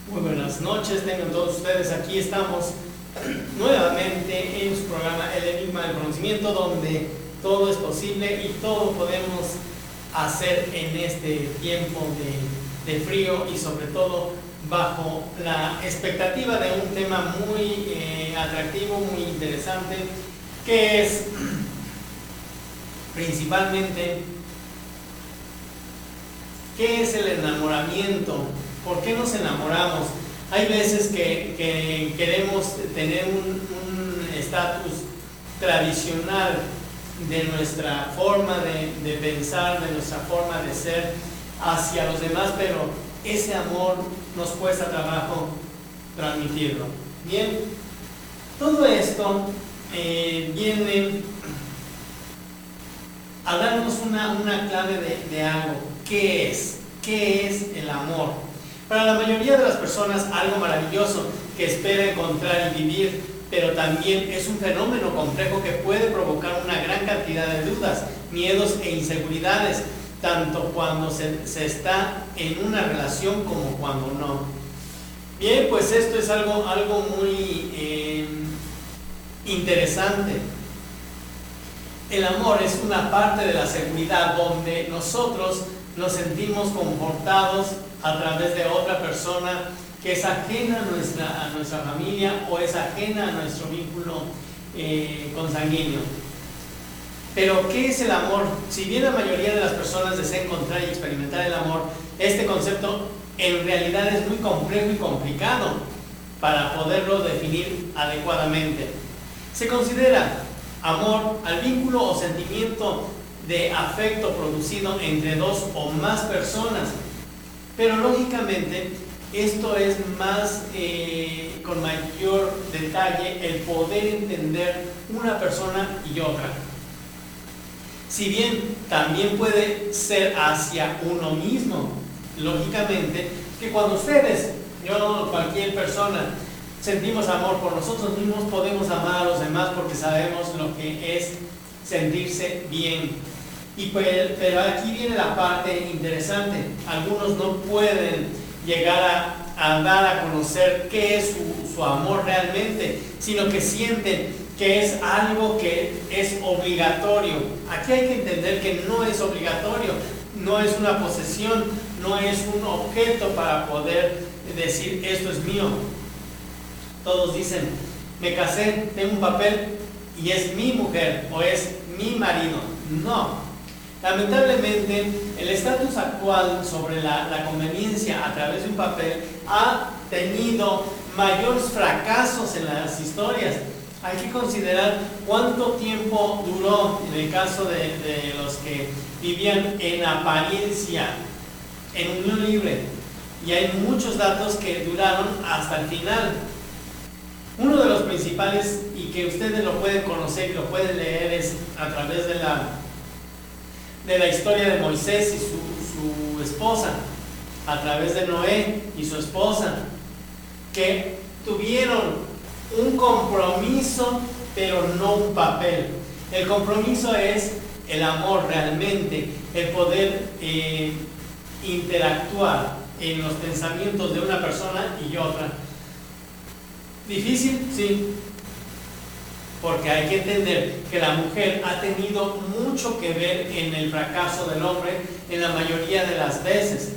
Muy buenas noches, tengan todos ustedes. Aquí estamos nuevamente en su programa El Enigma del Conocimiento, donde todo es posible y todo podemos hacer en este tiempo de frío y sobre todo bajo la expectativa de un tema muy atractivo, muy interesante, que es principalmente ¿qué es el enamoramiento? ¿Por qué nos enamoramos? Hay veces que queremos tener un estatus tradicional de nuestra forma de pensar, de nuestra forma de ser hacia los demás, pero ese amor nos cuesta trabajo transmitirlo. Bien, todo esto viene a darnos una clave de algo. ¿Qué es? ¿Qué es el amor? Para la mayoría de las personas, algo maravilloso que espera encontrar y vivir, pero también es un fenómeno complejo que puede provocar una gran cantidad de dudas, miedos e inseguridades, tanto cuando se está en una relación como cuando no. Bien, pues esto es algo muy interesante. El amor es una parte de la seguridad donde nosotros nos sentimos confortados a través de otra persona que es ajena a nuestra familia o es ajena a nuestro vínculo consanguíneo. Pero, ¿qué es el amor? Si bien la mayoría de las personas desea encontrar y experimentar el amor, este concepto en realidad es muy complejo y complicado para poderlo definir adecuadamente. Se considera amor al vínculo o sentimiento de afecto producido entre dos o más personas, pero lógicamente esto es más con mayor detalle el poder entender una persona y otra. Si bien también puede ser hacia uno mismo, lógicamente que cuando ustedes, yo, cualquier persona, sentimos amor por nosotros mismos, podemos amar a los demás porque sabemos lo que es sentirse bien. Pero aquí viene la parte interesante. Algunos no pueden llegar a dar a conocer qué es su amor realmente, sino que sienten que es algo que es obligatorio. Aquí hay que entender que no es obligatorio, no es una posesión, no es un objeto para poder decir esto es mío. Todos dicen, me casé, tengo un papel y es mi mujer o es mi marido. No. Lamentablemente, el estatus actual sobre la conveniencia a través de un papel ha tenido mayores fracasos en las historias. Hay que considerar cuánto tiempo duró, en el caso de los que vivían en apariencia, en unión libre. Y hay muchos datos que duraron hasta el final. Uno de los principales, y que ustedes lo pueden conocer y lo pueden leer, es a través de la historia de Moisés y su esposa, a través de Noé y su esposa, que tuvieron un compromiso, pero no un papel. El compromiso es el amor realmente, el poder interactuar en los pensamientos de una persona y otra. ¿Difícil? Sí. Porque hay que entender que la mujer ha tenido mucho que ver en el fracaso del hombre en la mayoría de las veces.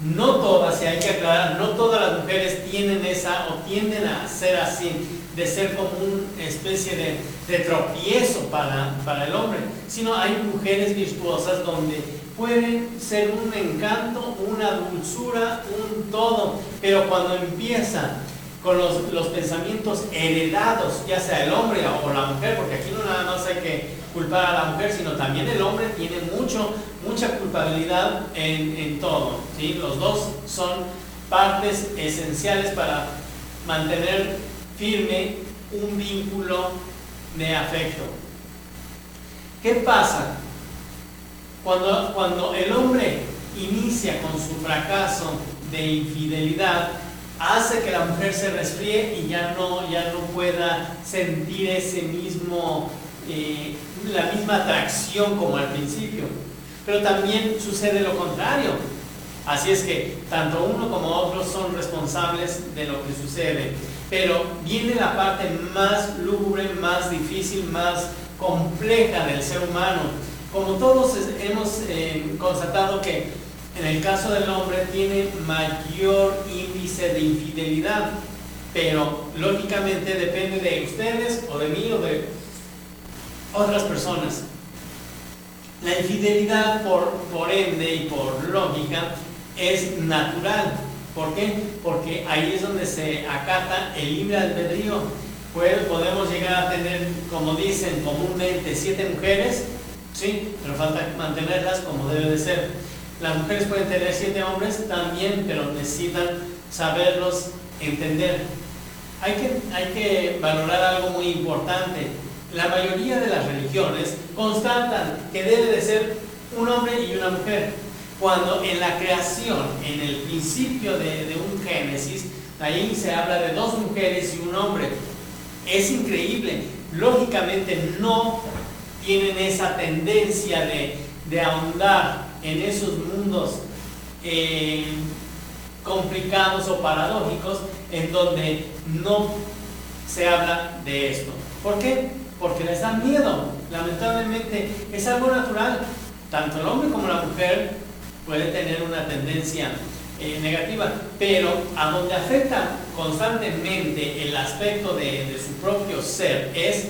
No todas, y hay que aclarar, no todas las mujeres tienen esa o tienden a ser así, de ser como una especie de tropiezo para el hombre, sino hay mujeres virtuosas donde pueden ser un encanto, una dulzura, un todo, pero cuando empiezan con los pensamientos heredados, ya sea el hombre o la mujer, porque aquí no nada más hay que culpar a la mujer, sino también el hombre tiene mucha culpabilidad en todo, ¿sí? Los dos son partes esenciales para mantener firme un vínculo de afecto. ¿Qué pasa? Cuando el hombre inicia con su fracaso de infidelidad, hace que la mujer se resfríe y ya no pueda sentir ese mismo, la misma atracción como al principio. Pero también sucede lo contrario. Así es que tanto uno como otro son responsables de lo que sucede. Pero viene la parte más lúgubre, más difícil, más compleja del ser humano. Como todos hemos constatado que en el caso del hombre tiene mayor índice de infidelidad, pero lógicamente depende de ustedes o de mí o de otras personas. La infidelidad por ende y por lógica es natural. ¿Por qué? Porque ahí es donde se acata el libre albedrío. Pues podemos llegar a tener, como dicen comúnmente, 7 mujeres, sí, pero falta mantenerlas como debe de ser. Las mujeres pueden tener 7 hombres también, pero necesitan saberlos entender. Hay que valorar algo muy importante. La mayoría de las religiones constatan que debe de ser un hombre y una mujer, cuando en la creación, en el principio de un Génesis, ahí se habla de 2 mujeres y un hombre. Es increíble. Lógicamente no tienen esa tendencia de ahondar en esos mundos complicados o paradójicos en donde no se habla de esto. ¿Por qué? Porque les da miedo. Lamentablemente es algo natural. Tanto el hombre como la mujer puede tener una tendencia negativa, pero a donde afecta constantemente el aspecto de su propio ser es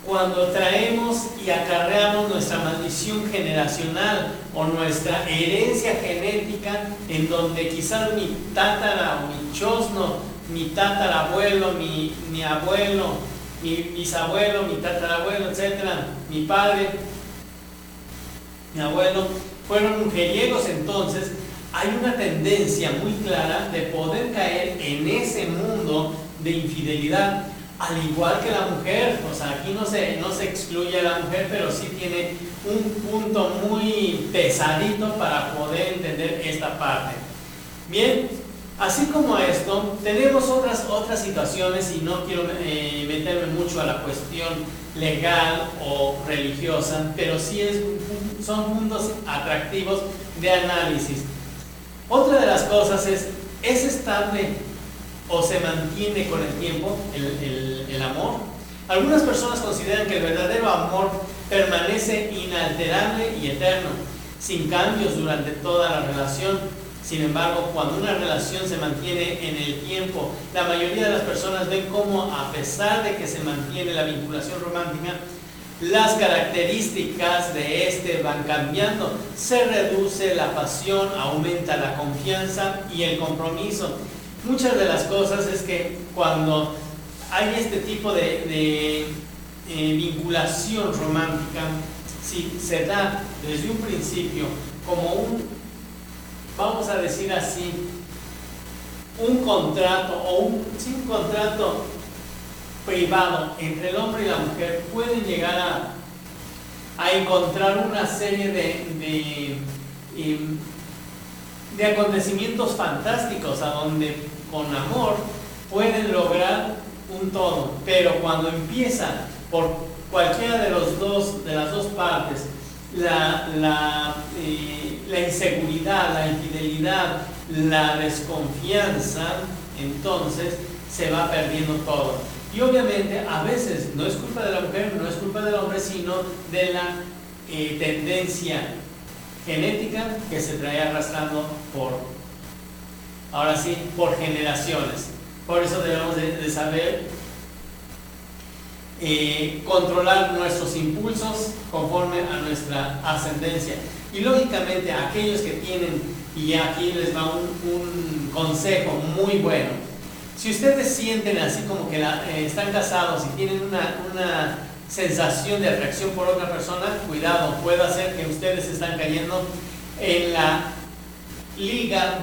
cuando traemos y acarreamos nuestra maldición generacional o nuestra herencia genética, en donde quizás mi tátara o mi chosno, mi tatarabuelo, mi abuelo, mi bisabuelo, mi tatarabuelo, etcétera, mi padre, mi abuelo, fueron mujeriegos. Entonces hay una tendencia muy clara de poder caer en ese mundo de infidelidad, al igual que la mujer. O sea, aquí no se excluye a la mujer, pero sí tiene un punto muy pesadito para poder entender esta parte. Bien, así como esto, tenemos otras situaciones, y no quiero meterme mucho a la cuestión legal o religiosa, pero sí son puntos atractivos de análisis. Otra de las cosas es estable o se mantiene con el tiempo el amor. Algunas personas consideran que el verdadero amor permanece inalterable y eterno, sin cambios durante toda la relación. Sin embargo, cuando una relación se mantiene en el tiempo, la mayoría de las personas ven cómo, a pesar de que se mantiene la vinculación romántica, las características de este van cambiando. Se reduce la pasión, aumenta la confianza y el compromiso. Muchas de las cosas es que cuando hay este tipo de vinculación romántica, si se da desde un principio como vamos a decir así, un contrato o un contrato privado entre el hombre y la mujer, pueden llegar a encontrar una serie de acontecimientos fantásticos, a donde con amor pueden lograr un todo. Pero cuando empieza por cualquiera de las dos partes la inseguridad, la infidelidad, la desconfianza, entonces se va perdiendo todo. Y obviamente a veces no es culpa de la mujer, no es culpa del hombre, sino de la tendencia genética que se trae arrastrando por generaciones. Por eso debemos de saber controlar nuestros impulsos conforme a nuestra ascendencia. Y lógicamente aquellos que tienen, y aquí les va un consejo muy bueno: si ustedes sienten así como que están casados y tienen una sensación de atracción por otra persona, cuidado, puede ser que ustedes están cayendo en la liga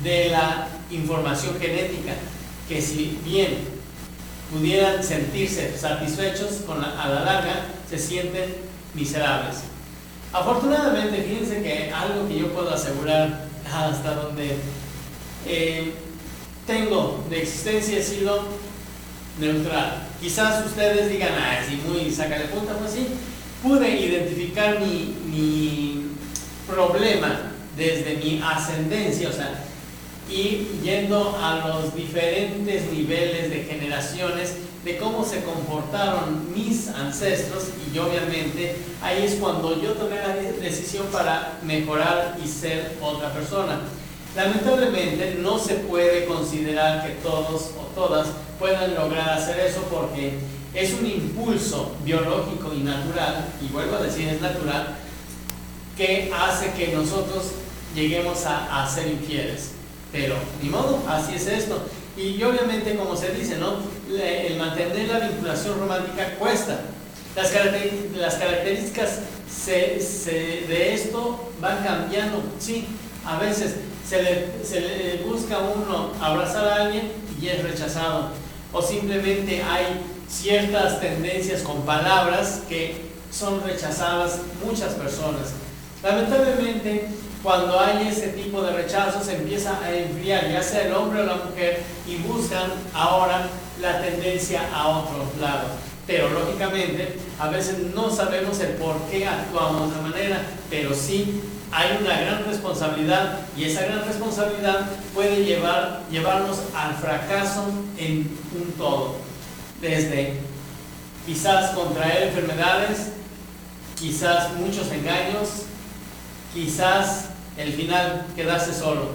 de la información genética, que si bien pudieran sentirse satisfechos, a la larga se sienten miserables. Afortunadamente, fíjense que algo que yo puedo asegurar hasta donde tengo de existencia, he sido neutral. Quizás ustedes digan, sí, muy sácale punta, pues sí, pude identificar mi problema desde mi ascendencia, o sea, y yendo a los diferentes niveles de generaciones de cómo se comportaron mis ancestros, y obviamente ahí es cuando yo tomé la decisión para mejorar y ser otra persona. Lamentablemente no se puede considerar que todos o todas puedan lograr hacer eso, porque es un impulso biológico y natural, y vuelvo a decir es natural, que hace que nosotros lleguemos a ser infieles. Pero ni modo, así es esto. Y obviamente, como se dice, ¿no?, el mantener la vinculación romántica cuesta. Las características de esto van cambiando. Sí, a veces se le busca a uno abrazar a alguien y es rechazado. O simplemente hay ciertas tendencias con palabras que son rechazadas muchas personas. Lamentablemente, cuando hay ese tipo de rechazo, se empieza a enfriar, ya sea el hombre o la mujer, y buscan ahora la tendencia a otro lado. Pero lógicamente, a veces no sabemos el por qué actuamos de esa manera, pero sí hay una gran responsabilidad, y esa gran responsabilidad puede llevarnos al fracaso en un todo. Desde quizás contraer enfermedades, quizás muchos engaños, quizás el final quedarse solo.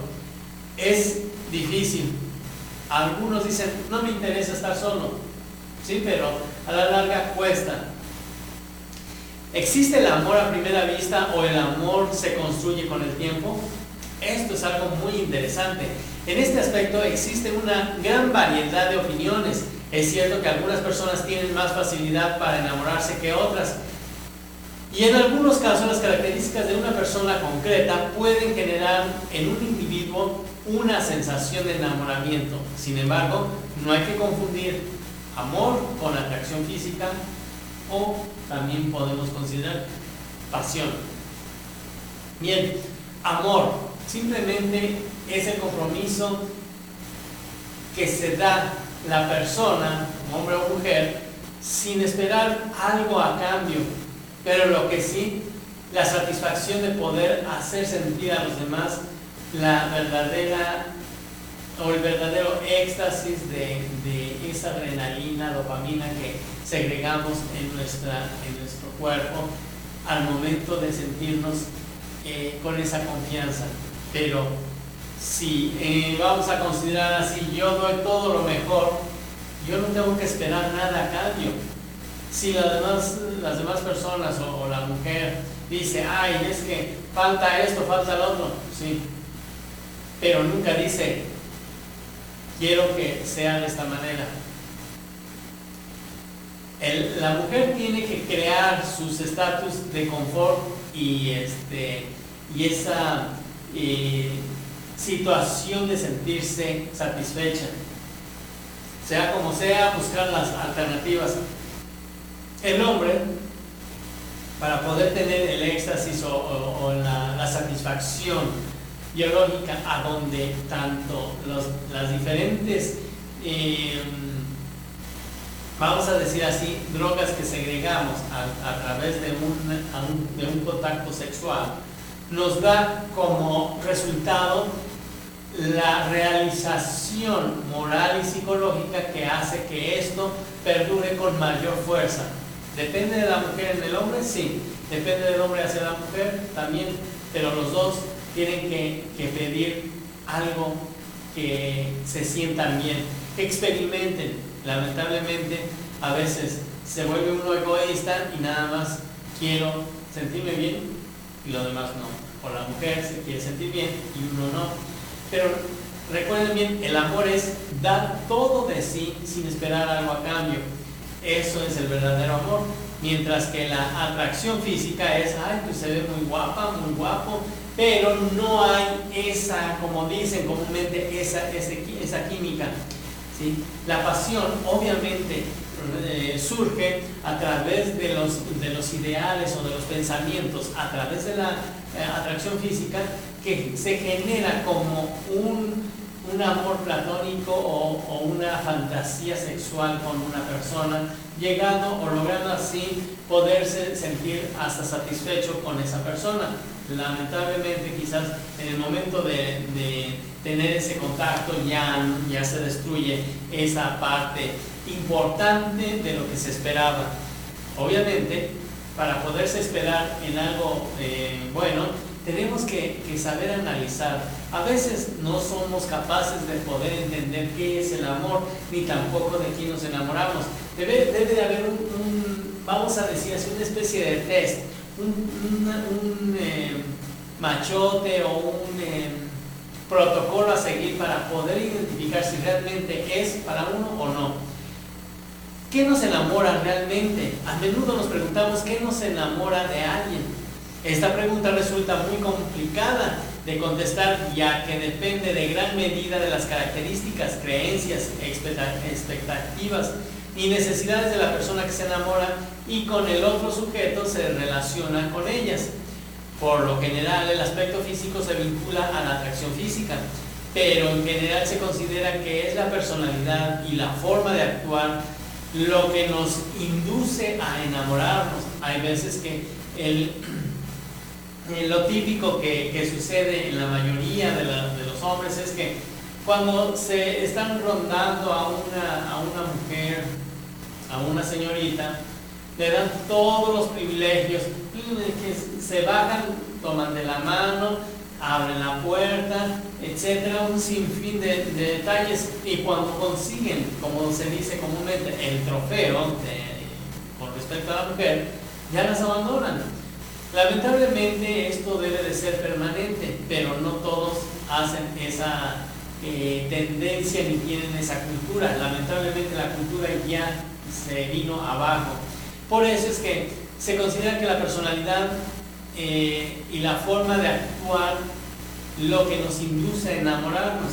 Es difícil. Algunos dicen, no me interesa estar solo. Sí, pero a la larga cuesta. ¿Existe el amor a primera vista o el amor se construye con el tiempo? Esto es algo muy interesante. En este aspecto existe una gran variedad de opiniones. Es cierto que algunas personas tienen más facilidad para enamorarse que otras. Y en algunos casos las características de una persona concreta pueden generar en un individuo una sensación de enamoramiento. Sin embargo, no hay que confundir amor con atracción física, o también podemos considerar pasión. Bien, amor simplemente es el compromiso que se da la persona, hombre o mujer, sin esperar algo a cambio. Pero lo que sí, la satisfacción de poder hacer sentir a los demás el verdadero éxtasis de esa adrenalina, dopamina que segregamos en nuestro cuerpo al momento de sentirnos con esa confianza. Pero si vamos a considerar así, yo doy todo lo mejor, yo no tengo que esperar nada a cambio. Si las demás personas o la mujer dice, ay, es que falta esto, falta lo otro, sí, pero nunca dice, quiero que sea de esta manera. La mujer tiene que crear sus estatus de confort y esa situación de sentirse satisfecha. Sea como sea, buscar las alternativas. El hombre, para poder tener el éxtasis o la satisfacción biológica, a donde tanto las diferentes, vamos a decir así, drogas que segregamos a través de un contacto sexual, nos da como resultado la realización moral y psicológica que hace que esto perdure con mayor fuerza. ¿Depende de la mujer en el hombre? Sí. ¿Depende del hombre hacia la mujer? También. Pero los dos tienen que pedir algo que se sientan bien, que experimenten. Lamentablemente, a veces se vuelve uno egoísta y nada más quiero sentirme bien y lo demás no. O la mujer se quiere sentir bien y uno no. Pero recuerden bien, el amor es dar todo de sí sin esperar algo a cambio. Eso es el verdadero amor. Mientras que la atracción física es, ay, pues se ve muy guapa, muy guapo, pero no hay esa, como dicen comúnmente, esa química, ¿sí? La pasión obviamente surge a través de los ideales o de los pensamientos, a través de la atracción física, que se genera como un amor platónico o una fantasía sexual con una persona, llegando o logrando así poderse sentir hasta satisfecho con esa persona. Lamentablemente, quizás en el momento de tener ese contacto ya se destruye esa parte importante de lo que se esperaba. Obviamente, para poderse esperar en algo bueno, tenemos que saber analizar. A veces no somos capaces de poder entender qué es el amor, ni tampoco de quién nos enamoramos. Debe de haber vamos a decir así, una especie de test, un machote o un protocolo a seguir para poder identificar si realmente es para uno o no. ¿Qué nos enamora realmente? A menudo nos preguntamos qué nos enamora de alguien. Esta pregunta resulta muy complicada de contestar, ya que depende de gran medida de las características, creencias, expectativas y necesidades de la persona que se enamora y con el otro sujeto se relaciona con ellas. Por lo general, el aspecto físico se vincula a la atracción física, pero en general se considera que es la personalidad y la forma de actuar lo que nos induce a enamorarnos. Hay veces que lo típico que sucede en la mayoría de los hombres es que cuando se están rondando a una mujer, a una señorita, le dan todos los privilegios, que se bajan, toman de la mano, abren la puerta, etcétera, un sinfín de detalles, y cuando consiguen, como se dice comúnmente, el trofeo con respecto a la mujer, ya las abandonan. Lamentablemente esto debe de ser permanente, pero no todos hacen esa tendencia ni tienen esa cultura. Lamentablemente la cultura ya se vino abajo. Por eso es que se considera que la personalidad y la forma de actuar lo que nos induce a enamorarnos.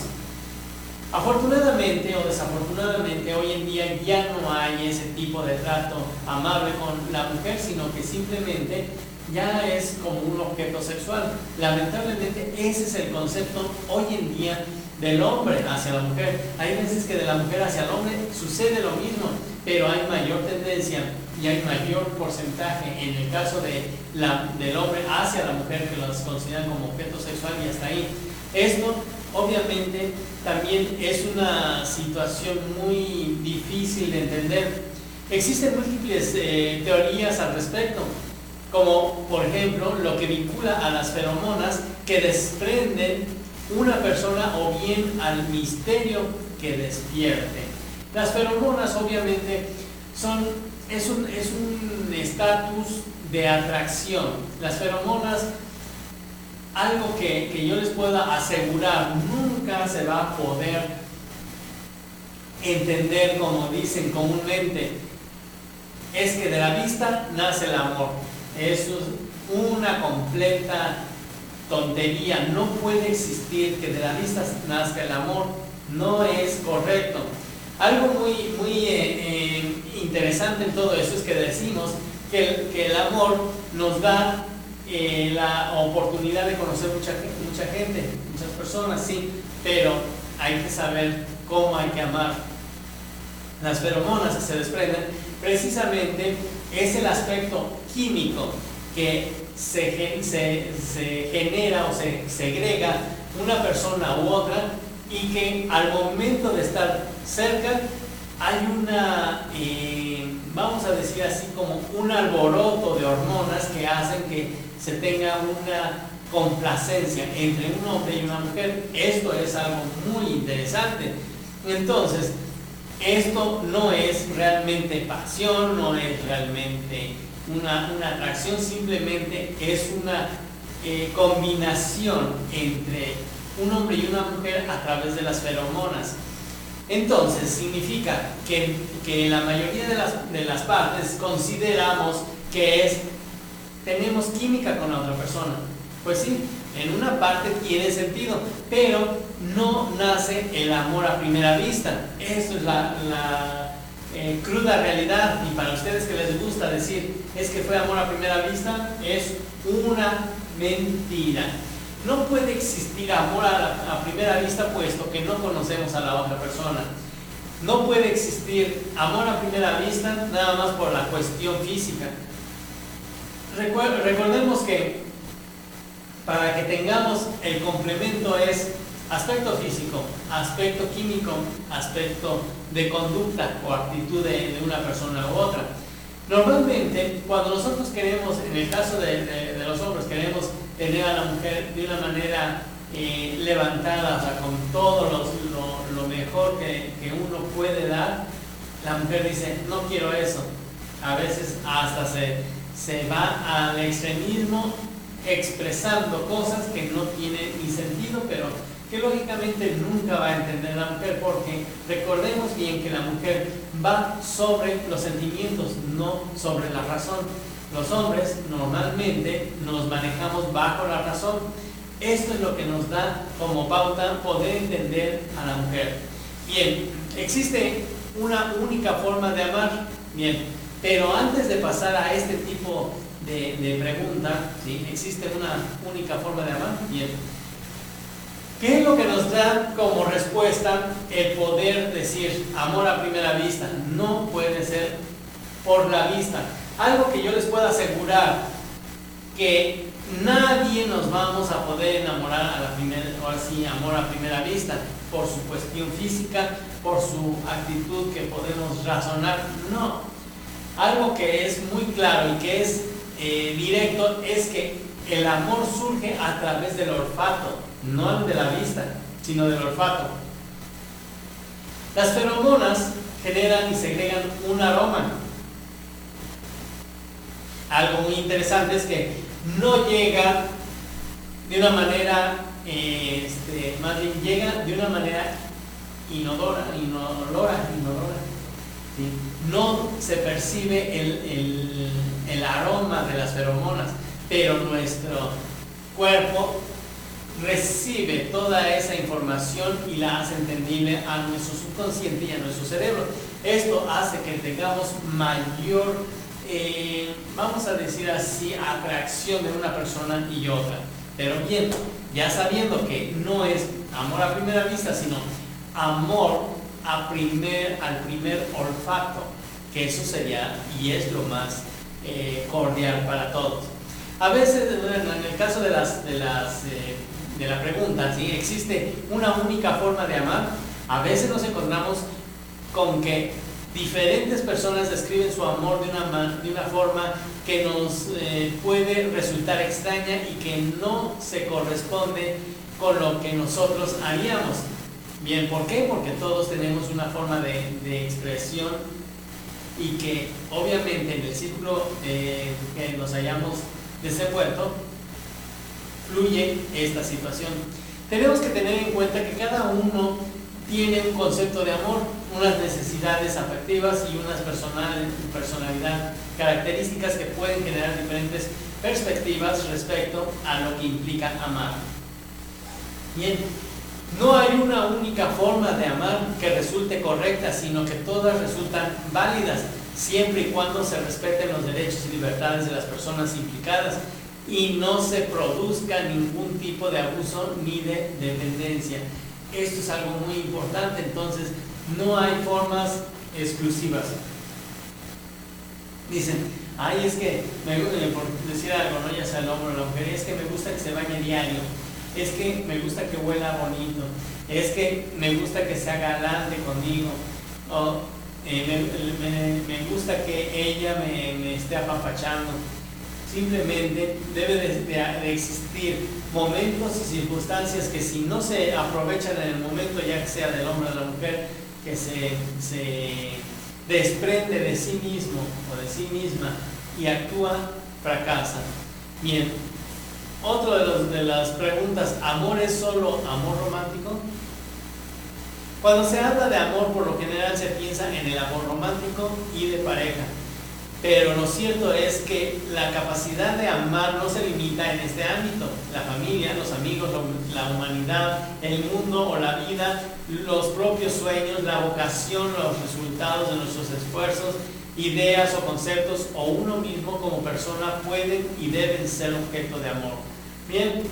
Afortunadamente o desafortunadamente, hoy en día ya no hay ese tipo de trato amable con la mujer, sino que simplemente ya es como un objeto sexual. Lamentablemente ese es el concepto hoy en día del hombre hacia la mujer. Hay veces que de la mujer hacia el hombre sucede lo mismo, pero hay mayor tendencia y hay mayor porcentaje en el caso del hombre hacia la mujer, que los consideran como objeto sexual, y hasta ahí. Esto obviamente también es una situación muy difícil de entender. Existen múltiples teorías al respecto, como por ejemplo lo que vincula a las feromonas que desprenden una persona o bien al misterio que despierte. Las feromonas obviamente es un estatus de atracción. Las feromonas, algo que yo les pueda asegurar, nunca se va a poder entender como dicen comúnmente, es que de la vista nace el amor. Eso es una completa tontería. No puede existir que de la vista nazca el amor. No es correcto. Algo muy interesante en todo eso es que decimos que el amor nos da la oportunidad de conocer mucha gente, muchas personas, sí, pero hay que saber cómo hay que amar. Las feromonas que se desprenden precisamente es el aspecto químico que se genera o se segrega una persona u otra, y que al momento de estar cerca hay vamos a decir así, como un alboroto de hormonas que hacen que se tenga una complacencia entre un hombre y una mujer. Esto es algo muy interesante. Entonces, esto no es realmente pasión, no es realmente una atracción, simplemente es una combinación entre un hombre y una mujer a través de las feromonas. Entonces, significa que la mayoría de las partes consideramos que tenemos química con la otra persona. Pues sí, en una parte tiene sentido, pero no nace el amor a primera vista. Eso es la cruda realidad. Y para ustedes que les gusta decir es que fue amor a primera vista, es una mentira. No puede existir amor a primera vista, puesto que no conocemos a la otra persona. No puede existir amor a primera vista nada más por la cuestión física. Recordemos que para que tengamos el complemento es aspecto físico, aspecto químico, aspecto de conducta o actitud de una persona u otra. Normalmente, cuando nosotros queremos, en el caso de los hombres, queremos tener a la mujer de una manera levantada, o sea, con todo lo mejor que uno puede dar, la mujer dice, no quiero eso. A veces hasta se va al extremismo expresando cosas que no tienen ni sentido, pero que lógicamente nunca va a entender la mujer, porque recordemos bien que la mujer va sobre los sentimientos, no sobre la razón. Los hombres normalmente nos manejamos bajo la razón. Esto es lo que nos da como pauta poder entender a la mujer. Bien, existe una única forma de amar, bien, pero antes de pasar a este tipo de pregunta, ¿sí? ¿Existe una única forma de amar? Bien. ¿Qué es lo que nos da como respuesta el poder decir amor a primera vista? No puede ser por la vista. Algo que yo les puedo asegurar, que nadie nos vamos a poder enamorar a la primera, o así, amor a primera vista, por su cuestión física, por su actitud que podemos razonar. No. Algo que es muy claro y que es directo es que el amor surge a través del olfato, no de la vista, sino del olfato. Las feromonas generan y segregan un aroma. Algo muy interesante es que no llega de una manera, más bien llega de una manera inolora, ¿sí? No se percibe el aroma de las feromonas, pero nuestro cuerpo recibe toda esa información y la hace entendible a nuestro subconsciente y a nuestro cerebro. Esto hace que tengamos mayor, vamos a decir así, atracción de una persona y otra. Pero bien, ya sabiendo que no es amor a primera vista, sino amor al primer olfato, que eso sería y es lo más cordial para todos. A veces, en el caso de la pregunta, ¿sí? ¿Existe una única forma de amar? A veces nos encontramos con que diferentes personas describen su amor de una forma que nos puede resultar extraña y que no se corresponde con lo que nosotros haríamos. Bien, ¿por qué? Porque todos tenemos una forma de expresión y que obviamente en el círculo que nos hayamos desenvuelto fluye esta situación. Tenemos que tener en cuenta que cada uno tiene un concepto de amor, unas necesidades afectivas y unas personalidad, características que pueden generar diferentes perspectivas respecto a lo que implica amar. Bien, no hay una única forma de amar que resulte correcta, sino que todas resultan válidas, siempre y cuando se respeten los derechos y libertades de las personas implicadas y no se produzca ningún tipo de abuso ni de dependencia. Esto es algo muy importante, entonces no hay formas exclusivas. Dicen, ay, es que, por decir algo, ¿no? Ya sea el hombre o la mujer, es que me gusta que se bañe diario, es que me gusta que huela bonito, es que me gusta que sea galante conmigo, o me gusta que ella me esté apapachando. Simplemente debe de existir momentos y circunstancias que si no se aprovechan en el momento, ya que sea del hombre o de la mujer, que se desprende de sí mismo o de sí misma y actúa, fracasa. Bien, otro de las preguntas, ¿amor es solo amor romántico? Cuando se habla de amor, por lo general se piensa en el amor romántico y de pareja. Pero lo cierto es que la capacidad de amar no se limita en este ámbito. La familia, los amigos, la humanidad, el mundo o la vida, los propios sueños, la vocación, los resultados de nuestros esfuerzos, ideas o conceptos o uno mismo como persona pueden y deben ser objeto de amor. Bien,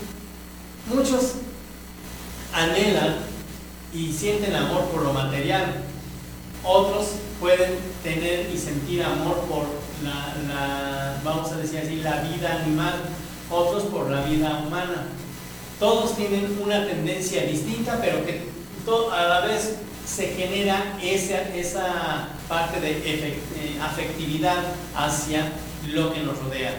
Muchos anhelan y sienten amor por lo material. Otros pueden tener y sentir amor por vamos a decir así, la vida animal. Otros por la vida humana. Todos tienen una tendencia distinta, pero que a la vez se genera esa parte de afectividad hacia lo que nos rodea.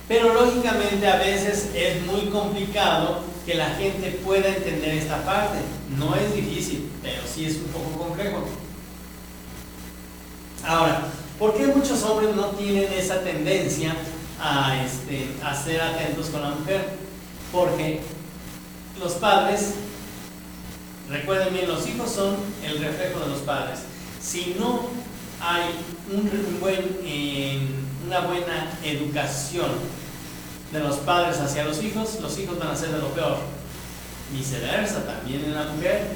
Pero lógicamente a veces es muy complicado que la gente pueda entender esta parte. No es difícil, pero sí es un poco complejo. Ahora, ¿por qué muchos hombres no tienen esa tendencia a ser atentos con la mujer? Porque los padres, recuerden bien, los hijos son el reflejo de los padres. Si no hay una buena educación de los padres hacia los hijos van a ser de lo peor. Viceversa, también en la mujer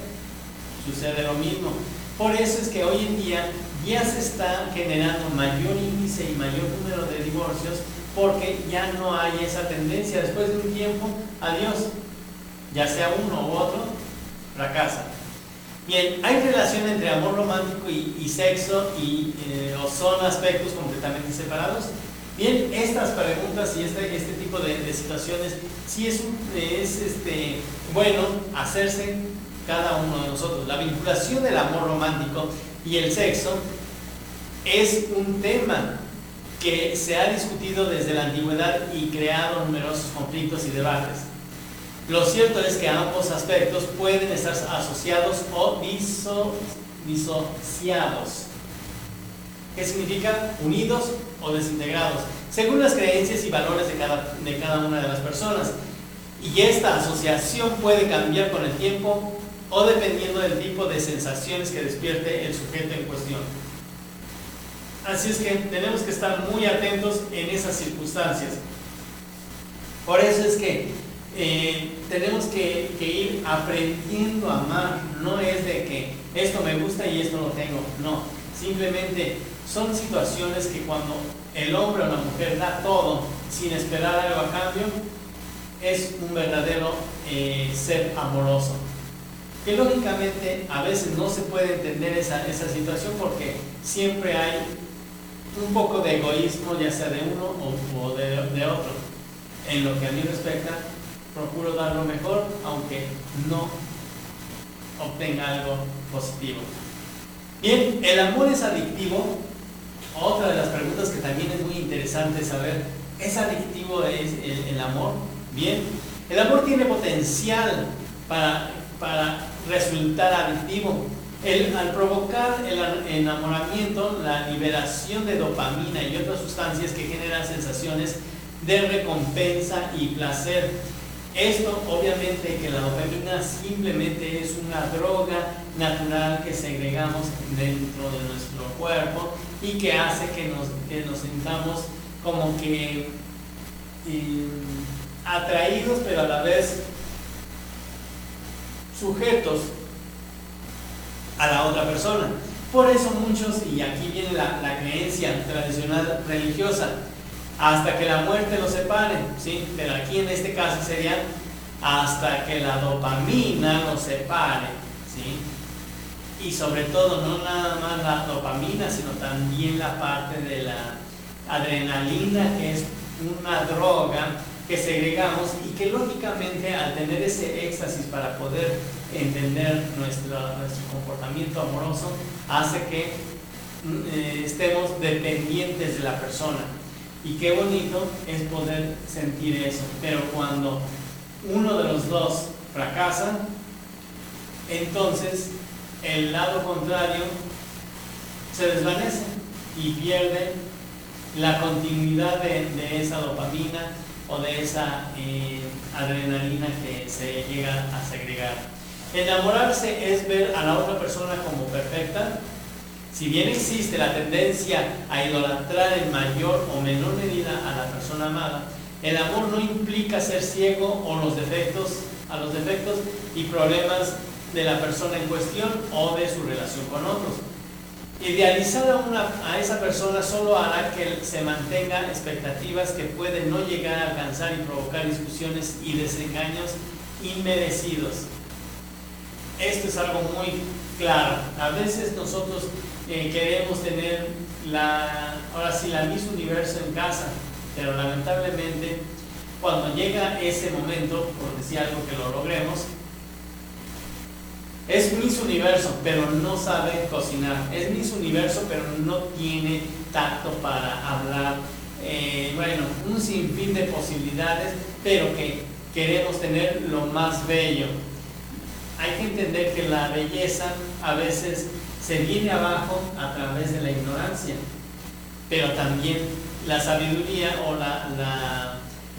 sucede lo mismo. Por eso es que hoy en día ya se está generando mayor índice y mayor número de divorcios, porque ya no hay esa tendencia. Después de un tiempo, adiós, ya sea uno u otro, fracasa. Bien, ¿hay relación entre amor romántico y sexo o son aspectos completamente separados? Bien, estas preguntas y este tipo de situaciones sí es bueno hacerse cada uno de nosotros. La vinculación del amor romántico y el sexo es un tema que se ha discutido desde la antigüedad y creado numerosos conflictos y debates. Lo cierto es que ambos aspectos pueden estar asociados o disociados. ¿Qué significa? Unidos o desintegrados, según las creencias y valores de cada una de las personas. Y esta asociación puede cambiar con el tiempo o dependiendo del tipo de sensaciones que despierte el sujeto en cuestión. Así es que tenemos que estar muy atentos en esas circunstancias. Por eso es que tenemos que ir aprendiendo a amar. No es de que esto me gusta y esto lo tengo. No, simplemente son situaciones que cuando el hombre o la mujer da todo sin esperar algo a cambio, es un verdadero ser amoroso. Que lógicamente a veces no se puede entender esa situación porque siempre hay un poco de egoísmo, ya sea de uno o de otro. En lo que a mí respecta, procuro dar lo mejor, aunque no obtenga algo positivo. Bien, ¿el amor es adictivo? Otra de las preguntas que también es muy interesante saber, ¿es adictivo el amor? Bien, el amor tiene potencial para resultar adictivo. Al provocar el enamoramiento, la liberación de dopamina y otras sustancias que generan sensaciones de recompensa y placer. Esto obviamente que la dopamina simplemente es una droga natural que segregamos dentro de nuestro cuerpo y que hace que nos sintamos como que atraídos, pero a la vez sujetos a la otra persona. Por eso muchos, y aquí viene la creencia tradicional religiosa, hasta que la muerte los separe, ¿sí? Pero aquí en este caso sería hasta que la dopamina los separe, ¿sí? Y sobre todo no nada más la dopamina, sino también la parte de la adrenalina, que es una droga que segregamos y que lógicamente al tener ese éxtasis para poder entender nuestro comportamiento amoroso hace que estemos dependientes de la persona. Y qué bonito es poder sentir eso, pero cuando uno de los dos fracasa, entonces el lado contrario se desvanece y pierde la continuidad de esa dopamina o de esa adrenalina que se llega a segregar. Enamorarse es ver a la otra persona como perfecta. Si bien existe la tendencia a idolatrar en mayor o menor medida a la persona amada, el amor no implica ser ciego a los defectos y problemas de la persona en cuestión o de su relación con otros. Idealizar a esa persona solo hará que se mantenga expectativas que pueden no llegar a alcanzar y provocar discusiones y desengaños inmerecidos. Esto es algo muy claro. A veces nosotros queremos tener ahora sí, la Miss Universo en casa, pero lamentablemente cuando llega ese momento, por decir algo que lo logremos, es Miss Universo, pero no sabe cocinar. Es Miss Universo, pero no tiene tacto para hablar. Bueno, un sinfín de posibilidades, pero que queremos tener lo más bello. Hay que entender que la belleza a veces se viene abajo a través de la ignorancia, pero también la sabiduría o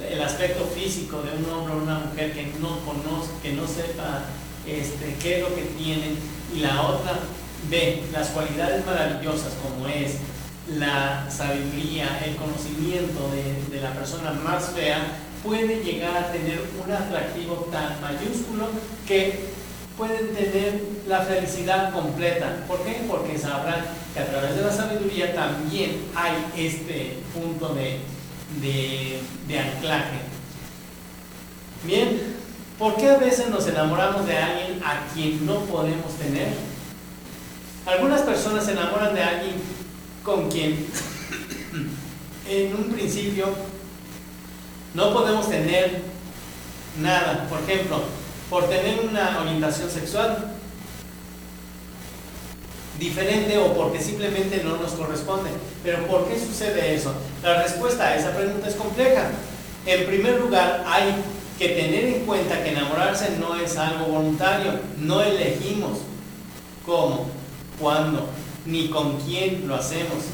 el aspecto físico de un hombre o una mujer que no conoce, que no sepa qué es lo que tienen, y la otra ve las cualidades maravillosas como es la sabiduría, el conocimiento de la persona más fea, puede llegar a tener un atractivo tan mayúsculo que pueden tener la felicidad completa. ¿Por qué? Porque sabrán que a través de la sabiduría también hay este punto de anclaje. Bien, ¿por qué a veces nos enamoramos de alguien a quien no podemos tener? Algunas personas se enamoran de alguien con quien en un principio no podemos tener nada. Por ejemplo, por tener una orientación sexual diferente o porque simplemente no nos corresponde. Pero ¿por qué sucede eso? La respuesta a esa pregunta es compleja. En primer lugar, hay que tener en cuenta que enamorarse no es algo voluntario. No elegimos cómo, cuándo, ni con quién lo hacemos.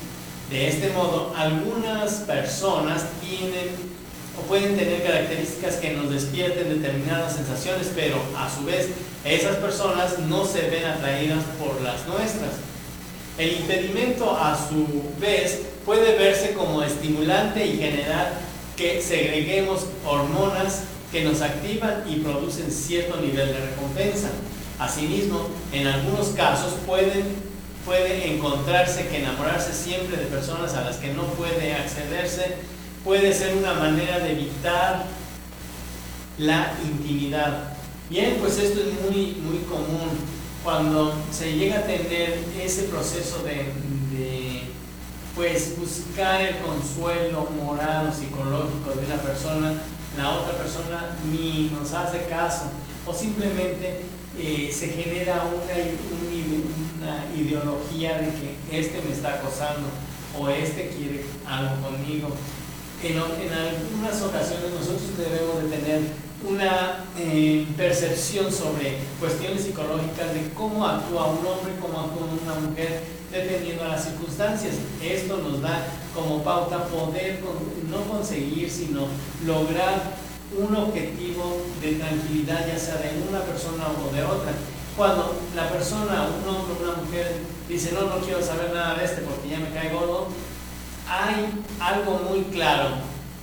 De este modo, algunas personas tienen o pueden tener características que nos despierten determinadas sensaciones, pero a su vez esas personas no se ven atraídas por las nuestras. El impedimento a su vez puede verse como estimulante y generar que segreguemos hormonas que nos activan y producen cierto nivel de recompensa. Asimismo, en algunos casos puede encontrarse que enamorarse siempre de personas a las que no puede accederse puede ser una manera de evitar la intimidad. Bien, pues esto es muy, muy común cuando se llega a tener ese proceso de pues buscar el consuelo moral o psicológico de una persona. La otra persona ni nos hace caso o simplemente se genera una ideología de que este me está acosando o este quiere algo conmigo. En algunas ocasiones nosotros debemos de tener una percepción sobre cuestiones psicológicas de cómo actúa un hombre, cómo actúa una mujer, dependiendo de las circunstancias. Esto nos da como pauta poder no conseguir, sino lograr un objetivo de tranquilidad, ya sea de una persona o de otra. Cuando la persona, un hombre o una mujer, dice no quiero saber nada de este porque ya me cae gordo, hay algo muy claro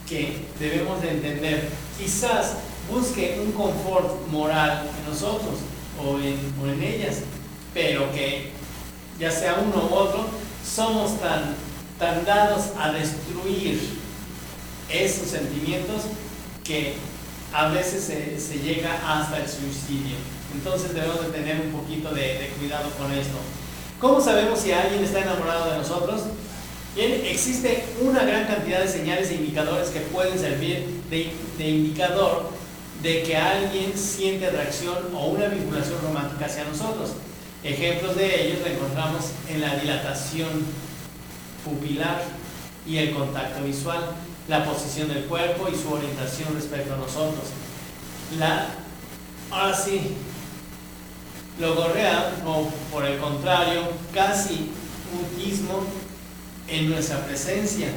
que debemos de entender. Quizás busque un confort moral en nosotros o en ellas, pero que ya sea uno u otro, somos tan dados a destruir esos sentimientos que a veces se llega hasta el suicidio. Entonces debemos de tener un poquito de cuidado con esto. ¿Cómo sabemos si alguien está enamorado de nosotros? Bien, existe una gran cantidad de señales e indicadores que pueden servir de indicador de que alguien siente atracción o una vinculación romántica hacia nosotros. Ejemplos de ellos lo encontramos en la dilatación pupilar y el contacto visual, la posición del cuerpo y su orientación respecto a nosotros. Ahora sí, logorrea, o por el contrario, casi mutismo en nuestra presencia,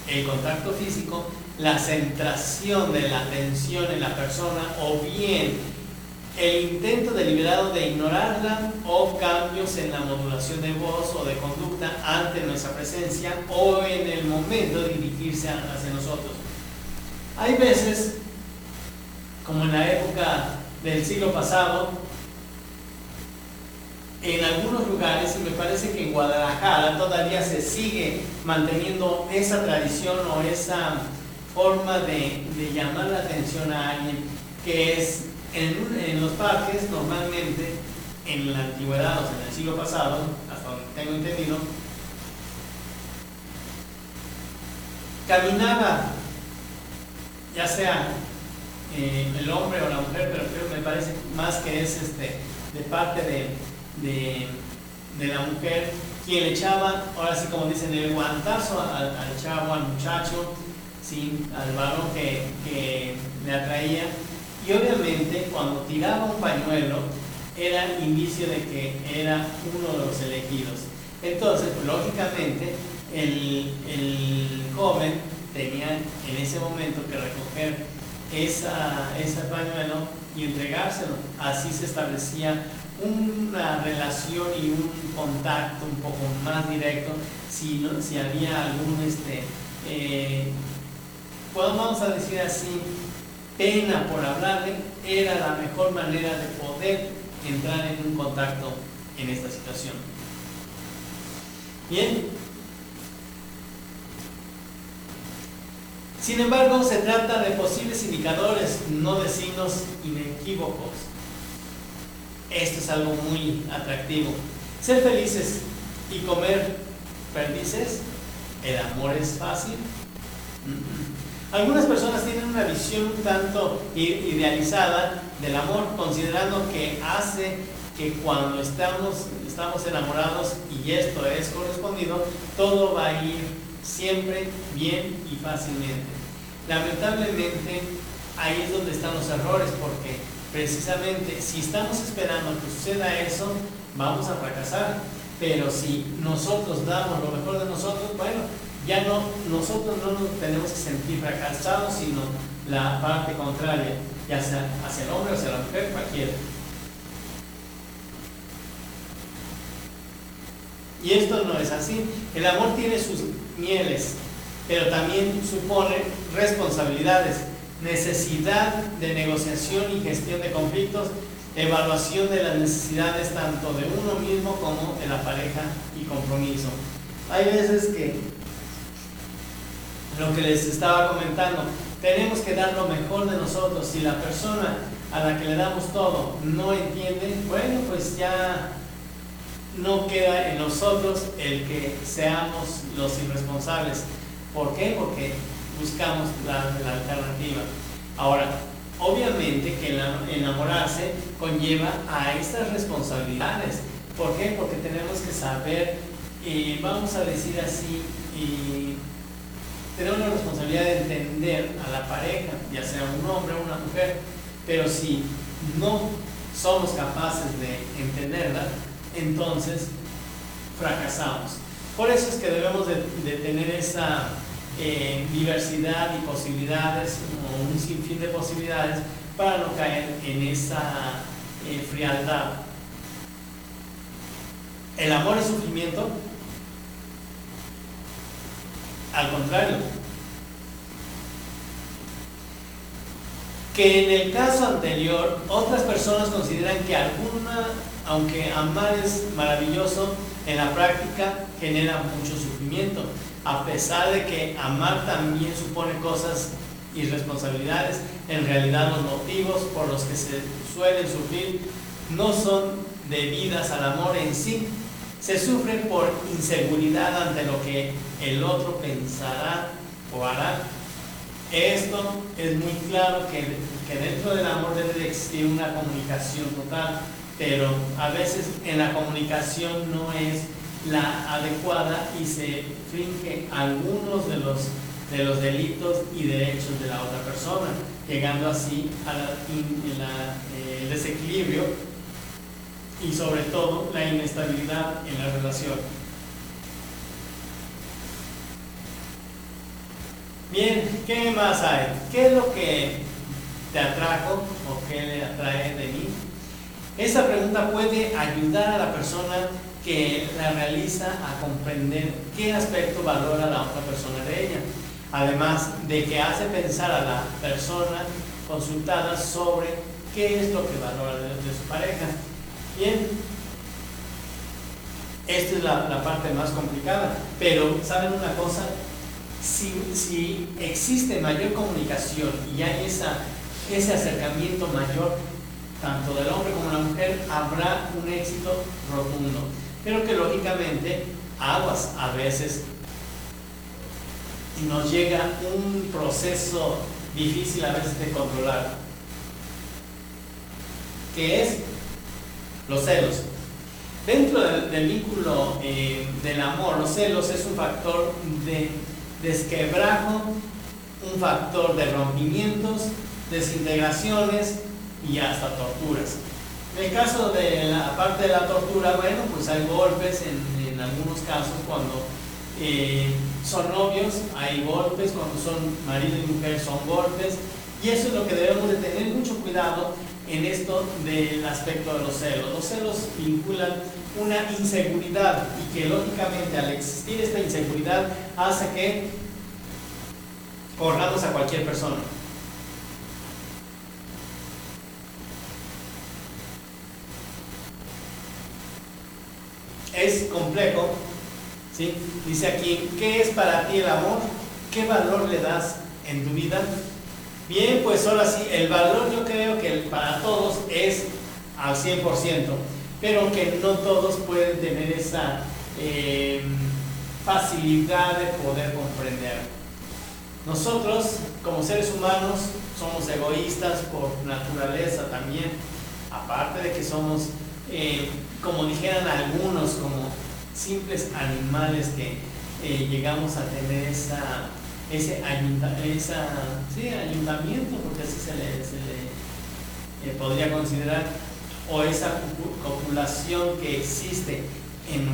el contacto físico, la centración de la atención en la persona o bien el intento deliberado de ignorarla o cambios en la modulación de voz o de conducta ante nuestra presencia o en el momento de dirigirse hacia nosotros. Hay veces, como en la época del siglo pasado, en algunos lugares, y me parece que en Guadalajara todavía se sigue manteniendo esa tradición o esa forma de llamar la atención a alguien, que es en los parques, normalmente en la antigüedad, o sea, en el siglo pasado, hasta donde tengo entendido, caminaba, ya sea el hombre o la mujer, pero me parece más que es de parte de la mujer, quien le echaba, ahora sí como dicen, el guantazo al chavo, al muchacho, ¿sí? Al varón que le atraía, y obviamente cuando tiraba un pañuelo era indicio de que era uno de los elegidos. Entonces, pues, lógicamente, el joven tenía en ese momento que recoger ese pañuelo y entregárselo. Así se establecía una relación y un contacto un poco más directo, si había algún, vamos a decir así, pena por hablarle, era la mejor manera de poder entrar en un contacto en esta situación. Bien. Sin embargo, se trata de posibles indicadores, no de signos inequívocos. Esto es algo muy atractivo. Ser felices y comer perdices, ¿el amor es fácil? Algunas personas tienen una visión un tanto idealizada del amor, considerando que hace que cuando estamos enamorados y esto es correspondido, todo va a ir siempre bien y fácilmente. Lamentablemente, ahí es donde están los errores, porque precisamente si estamos esperando que suceda eso, vamos a fracasar. Pero si nosotros damos lo mejor de nosotros, bueno, ya nosotros no nos tenemos que sentir fracasados, sino la parte contraria, ya sea hacia el hombre o hacia la mujer, cualquiera. Y esto no es así. El amor tiene sus mieles, pero también supone responsabilidades, necesidad de negociación y gestión de conflictos, evaluación de las necesidades tanto de uno mismo como de la pareja y compromiso. Hay veces que, lo que les estaba comentando, tenemos que dar lo mejor de nosotros. Si la persona a la que le damos todo no entiende, bueno, pues ya no queda en nosotros el que seamos los irresponsables. ¿Por qué? Porque buscamos la alternativa. Ahora, obviamente que enamorarse conlleva a estas responsabilidades. ¿Por qué? Porque tenemos que saber, vamos a decir así, tenemos la responsabilidad de entender a la pareja, ya sea un hombre o una mujer, pero si no somos capaces de entenderla, entonces fracasamos. Por eso es que debemos de tener esa diversidad y posibilidades, o un sinfín de posibilidades, para no caer en esa frialdad. ¿El amor es sufrimiento? Al contrario. Que en el caso anterior, otras personas consideran que aunque amar es maravilloso, en la práctica genera mucho sufrimiento, a pesar de que amar también supone cosas y responsabilidades. En realidad, los motivos por los que se suelen sufrir no son debidas al amor en sí. Se sufre por inseguridad ante lo que el otro pensará o hará. Esto es muy claro que dentro del amor debe de existir una comunicación total, pero a veces en la comunicación no es la adecuada y se finge algunos de los delitos y derechos de la otra persona, llegando así al desequilibrio y sobre todo la inestabilidad en la relación. Bien, ¿qué más hay? ¿Qué es lo que te atrajo o qué le atrae de mí? Esta pregunta puede ayudar a la persona que la realiza a comprender qué aspecto valora la otra persona de ella, además de que hace pensar a la persona consultada sobre qué es lo que valora de su pareja. Bien, Esta es la parte más complicada, pero ¿saben una cosa? Si existe mayor comunicación y hay ese acercamiento mayor, tanto del hombre como de la mujer, habrá un éxito rotundo. Pero que lógicamente, aguas, a veces nos llega un proceso difícil a veces de controlar, que es los celos. Dentro del vínculo del amor, los celos es un factor de desquebrajo, un factor de rompimientos, desintegraciones y hasta torturas. En el caso de la parte de la tortura, bueno, pues hay golpes en algunos casos cuando son novios, hay golpes, cuando son marido y mujer son golpes, y eso es lo que debemos de tener mucho cuidado en esto del aspecto de los celos. Los celos vinculan una inseguridad y que lógicamente al existir esta inseguridad hace que corramos a cualquier persona. Es complejo, ¿sí? Dice aquí, ¿qué es para ti el amor? ¿Qué valor le das en tu vida? Bien, pues ahora sí, el valor yo creo que para todos es al 100%, pero que no todos pueden tener esa facilidad de poder comprender. Nosotros, como seres humanos, somos egoístas por naturaleza también, aparte de que somos, como dijeran algunos, como simples animales que llegamos a tener ese ayuntamiento, porque así se le podría considerar, o esa copulación que existe en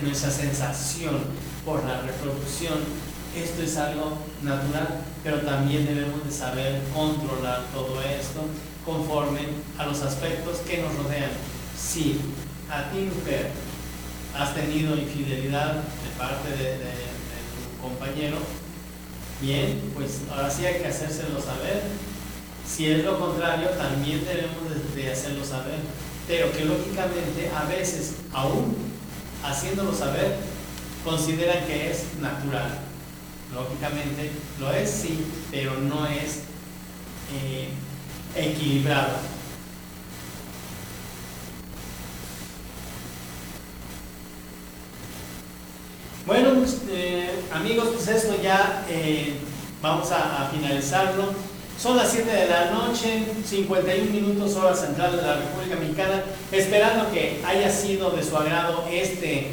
nuestra sensación por la reproducción. Esto es algo natural, pero también debemos de saber controlar todo esto conforme a los aspectos que nos rodean. Si a ti, mujer, has tenido infidelidad de parte de tu compañero, bien, pues ahora sí hay que hacérselo saber. Si es lo contrario, también debemos de hacerlo saber, pero que lógicamente a veces, aún haciéndolo saber, consideran que es natural. Lógicamente lo es, sí, pero no es equilibrado. Bueno, amigos, pues esto ya vamos a finalizarlo. Son las 7 de la noche, 51 minutos hora central de la República Mexicana, esperando que haya sido de su agrado este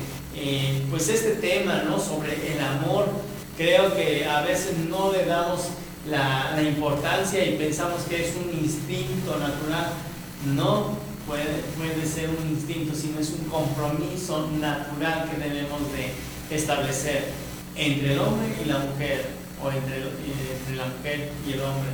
tema, ¿no?, sobre el amor. Creo que a veces no le damos la importancia y pensamos que es un instinto natural. No puede ser un instinto, sino es un compromiso natural que debemos de establecer entre el hombre y la mujer, o entre la mujer y el hombre.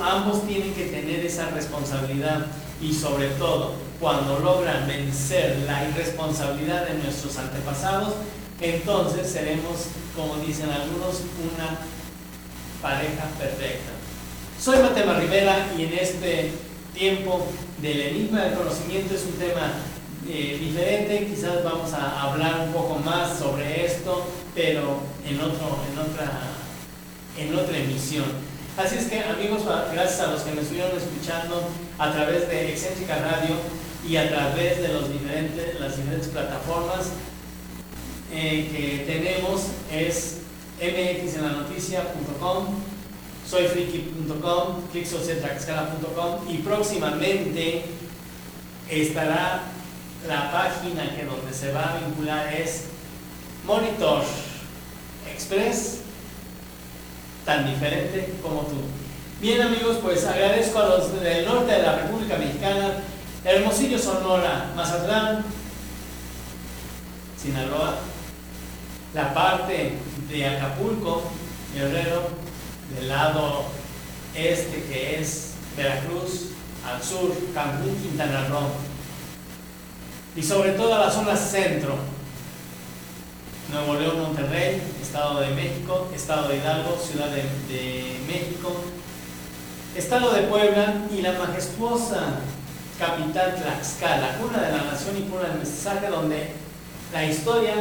Ambos tienen que tener esa responsabilidad, y sobre todo cuando logran vencer la irresponsabilidad de nuestros antepasados, entonces seremos, como dicen algunos, una pareja perfecta. Soy Matema Rivera, y en este tiempo del enigma del conocimiento es un tema diferente. Quizás vamos a hablar un poco más sobre esto, pero en otra emisión. Así es que, amigos, gracias a los que me estuvieron escuchando a través de Excéntrica Radio y a través de las diferentes plataformas que tenemos, es mxenlanoticia.com, soyfriki.com, clicksocialtlaxcala.com, y próximamente estará la página donde se va a vincular es Monitor Express, tan diferente como tú. Bien, amigos, pues agradezco a los del norte de la República Mexicana, Hermosillo, Sonora, Mazatlán, Sinaloa, la parte de Acapulco, Guerrero, del lado este que es Veracruz, al sur Cancún, Quintana Roo, y sobre todo la zona centro, Nuevo León, Monterrey, Estado de México, Estado de Hidalgo, Ciudad de México, Estado de Puebla y la majestuosa capital Tlaxcala, cuna de la nación y cuna del mestizaje, donde la historia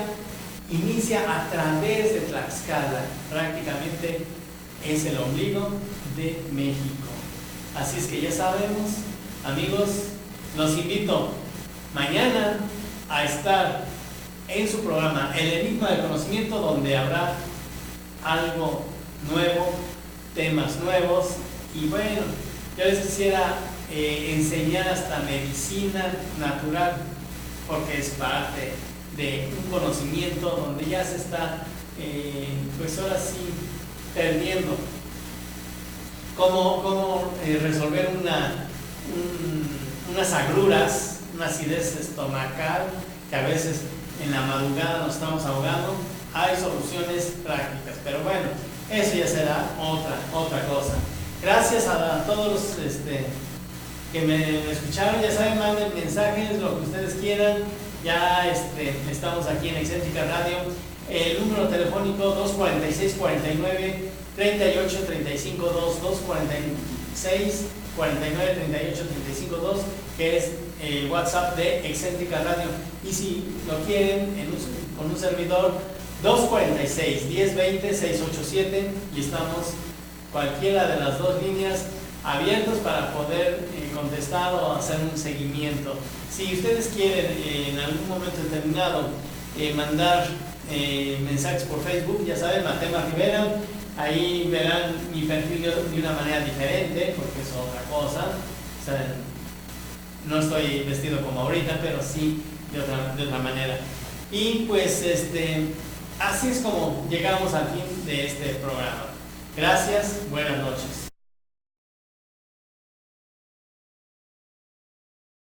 inicia a través de Tlaxcala. Prácticamente es el ombligo de México. Así es que ya sabemos, amigos, los invito mañana a estar en su programa El Enigma del Conocimiento, donde habrá algo nuevo, temas nuevos, y bueno, yo les quisiera enseñar hasta medicina natural, porque es parte de un conocimiento donde ya se está, pues ahora sí, perdiendo. Cómo resolver unas agruras, una acidez estomacal, que a veces en la madrugada nos estamos ahogando. Hay soluciones prácticas, pero bueno, eso ya será otra cosa. Gracias a todos los que me escucharon. Ya saben, manden mensajes, lo que ustedes quieran. Ya estamos aquí en Excéntrica Radio. El número telefónico 246-49 38 35 2, 246 49 38 35 2, que es el WhatsApp de Excéntrica Radio. Y si lo quieren con un servidor, 246 1020 687, y estamos cualquiera de las dos líneas abiertos para poder contestar o hacer un seguimiento. Si ustedes quieren en algún momento determinado mandar mensajes por Facebook, ya saben, Matema Rivera, ahí verán mi perfil de una manera diferente, porque es otra cosa. O sea, no estoy vestido como ahorita, pero sí de otra manera. Y pues así es como llegamos al fin de este programa. Gracias, buenas noches.